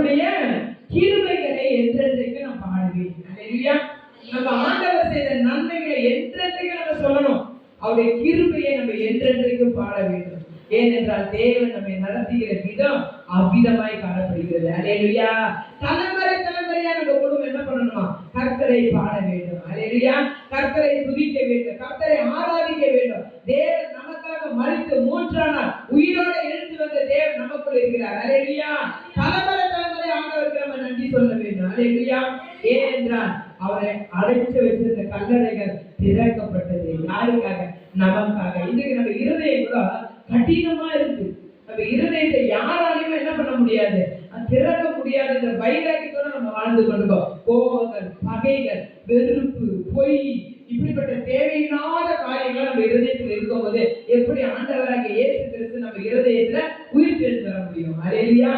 அவருடைய கிருபைகளை என்றென்றைக்கு நம்ம பாடுவேன். அல்லேலூயா. நம்ம ஆண்டவர் செய்த நன்மைகளை என்றென்றைக்கு நம்ம சொல்லணும். அவருடைய கிருபையை நம்ம என்றென்றைக்கும் பாட வேண்டும். ஏனென்றால் தேவன் நம்மை நடத்துகிற விதம் அவ்விதமாய் காணப்படுகிறது. அல்லேலூயா. தலைமுறை தலைமுறையா நம்ம குடும்பம் என்ன பண்ணணுமா? கர்த்தரை பாட வேண்டும். அல்லேலூயா. கர்த்தரை துதிக்க வேண்டும், கர்த்தரை ஆராதிக்க வேண்டும். தேவன் நமக்காக மரித்து 3ஆம் நாள் உயிரோடு எழுந்து வந்த தேவன் நமக்குள் இருக்கிறார். அல்லேலூயா. தலைமுறை தலைமுறை ஆண்டவருக்கு நம்ம நன்றி சொல்ல வேண்டும். அல்லேலூயா. ஏனென்றால் அவரை அடைச்சு வச்சிருந்த கல்லறைகள் திறக்கப்பட்டது. யாருக்காக? நமக்காக. இன்றைக்கு நம்ம இருதயம் கூட கடினமா இருக்கு. நம்ம இருதயத்தை யாராலையும் என்ன பண்ண முடியாது, திறக்க முடியாது. இந்த வைராக்கியத்தோட நம்ம வாழ்ந்து கொண்டிருக்கோம். கோபங்கள், பகைகள், வெறுப்பு, பொய், இப்படிப்பட்ட தேவையில்லாத காரியங்களை நம்ம இருதயத்தில் இருக்கும் போது எப்படி ஆண்டவராகிய இயேசு கிறிஸ்து நம்ம இருதயத்துல உயிர் தெழுந்து வர முடியும்? அல்லேலூயா.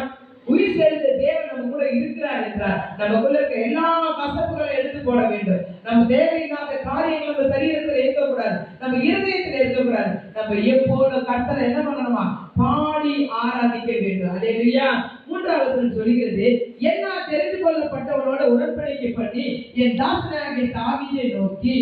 உயிர் தெழுந்த தேவன் நம்ம கூட இருக்கிறார் என்றால் நமக்குள்ள இருக்க எல்லா கசப்புகளை எடுத்து போட வேண்டும். நம்ம தேவையில்லாத காரியங்கள் நம்ம சரீரத்தில் இருக்கக்கூடாது, நம்ம இருதயத்தில் இருக்கக்கூடாது. நம்ம எப்போதும் கர்த்தரை என்ன பண்ணணுமா? பாடி ஆராதிக்க வேண்டும். அல்லேலூயா. 3வது வசனம் சொல்கிறது, என்ன தெரிந்து கொள்ளப்பட்டவனோட உடன்படிக்கை பண்ணி என் தாசனாகிய தாவீதை நோக்கி.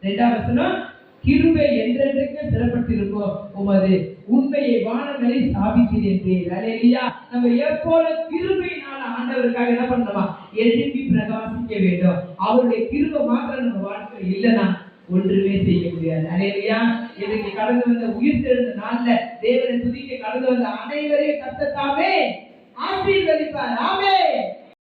2வது வசனம், கிருபை என்றென்றைக்கு சிறப்பட்டிருக்கும், உமது உண்மையை வானங்களில் ஸ்தாபிக்கிறேன். அல்லேலூயா. நம்ம எப்போதும் கிருபையினால ஆண்டவருக்காக என்ன பண்ணணுமா? எழுப்பி பிரகாசிக்க வேண்டும். அவருடைய கிருபை மாத்திரம் நம்ம வாழ்க்கையில் இல்லைன்னா ஒன்றுமே செய்ய முடியாது. அல்லேலூயா. இன்னைக்கு கடந்து வந்த உயிர் தெழுந்த நாள்ல தேவனை துதிக்க கடந்து வந்த அனைவரையும் கர்த்தர் தாமே ஆசீர்வதிப்பார். ஆமென்.